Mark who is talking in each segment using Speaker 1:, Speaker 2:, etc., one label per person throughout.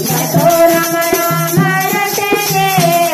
Speaker 1: मैं तो राम राम रटे ले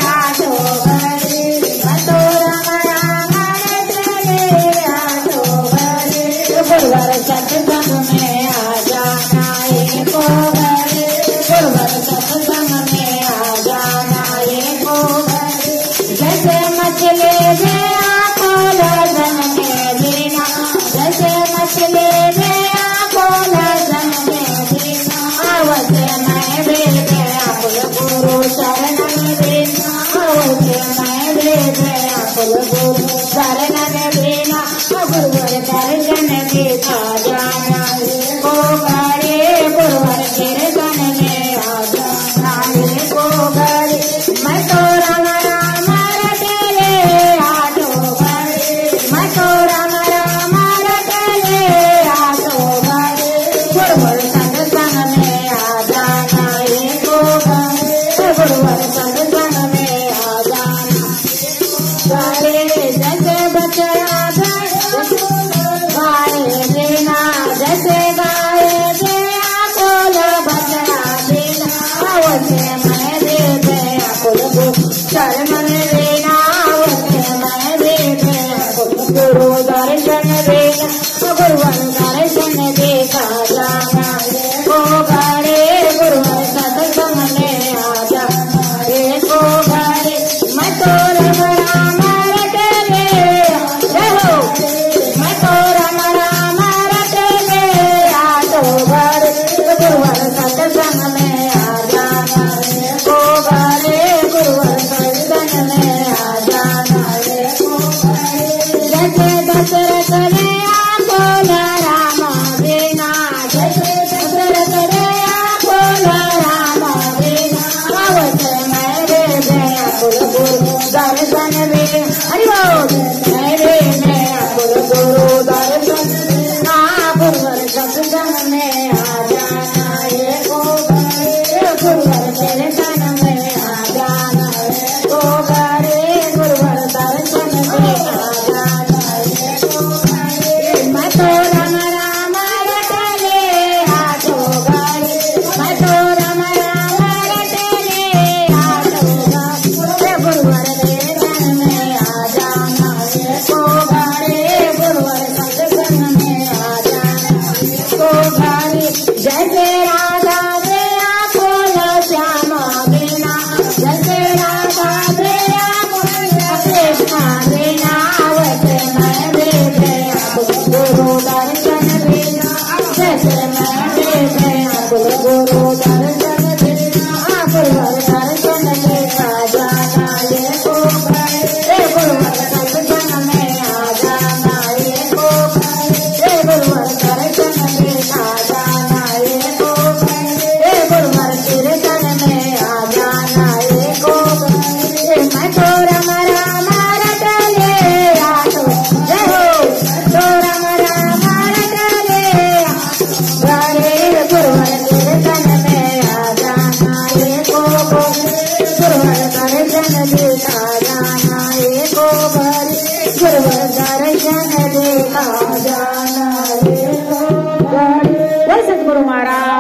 Speaker 1: आठो घड़ी, मैं तो राम राम रटे ले आठो घड़ी। गुरुवर सत्संग में आ जाना एको घड़ी, गुरुवर सत्संग में आ जाना एको घड़ी। जैसे मछली में आंखो लगन में जीना, जैसे मछली में आंखो लगन में जीना। आवते मैं भी गया कुल गुरु शरण में बीना, आवते मैं भी गया कुल गुरु शरण में बीना। गुरुवर दर्शन देखा जाना एको घड़ी, गुरुवर कीर्तन में आ जाना एको घड़ी। मैं तो राम राम रटे ले आठो घड़ी, मैं तो राम राम रटे ले आठो घड़ी। गुरुवर सत्संग में आ जाना एको घड़ी, गुरुवर सत्संग में आ जाना घड़ी। जैसे बछड़ा गाय देना, जैसे गाय देना कोल बछड़ा देना। आवते मैं दे गया कुल शरण में देना, आवते मैं दे गया कुल गुरु दर्शन देना। गुरुवर दर्शन देखा जाना एको घड़ी, गुरुवर सत्संग में आ जाना एको घड़ी। मैं तो राम राम रटे ले रहो, मैं तो राम राम रटे ले आठो घड़ी। गुरुवर सत्संग में आ जाना एको घड़ी, गुरुवर सत्संग में आ जाना एको घड़ी। जैसे दशरथ ने आंखों राम देना, जैसे दशरथ ने आंखों राम देना। आवते मैं दे गया कुल गुरु दर्शन में, हरि बोल मैं दे गया कुल गुरु दर्शन देना। गुरुवर सत्संग में आ जाना एको घड़ी, गुरुवर कीर्तन में आ जाना एको घड़ी, गुरुवर दर्शन में आ जाना एको घड़ी। मैं तो राम राम रटे ले आठो घड़ी, मैं तो राम राम रटे ले आठो घड़ी। गुरुवर कीर्तन में आ जाना एको घड़ी, गुरुवर सत्संग में आ जाना एको घड़ी। जैसे राधा दया फूल श्यामा देना, जैसे राधा दया फूल कृष्णा देना। आवते मैं दे गया गुरु दर्शन देना, जैसे मैं दे गया गुरु दर्शन देना। गुरुवर दर्शन देखा जाना एको घड़ी, गुरुवर सत्संग में आ जाना एको घड़ी। गुरुवर दर्शन देखा जाना एको घड़ी, गुरुवर कीर्तन में आ जाना एको घड़ी। मैं तो राम राम रटे ले आठो, जय हो तो राम राम रटे ले घड़ी। गुरुवर कीर्तन में आ जाना एको घड़ी, गुरुवर दर्शन देखा जाना एको घड़ी, गुरुवर दर्शन देखा जाना एको घड़ी। जय सतगुरु महाराज।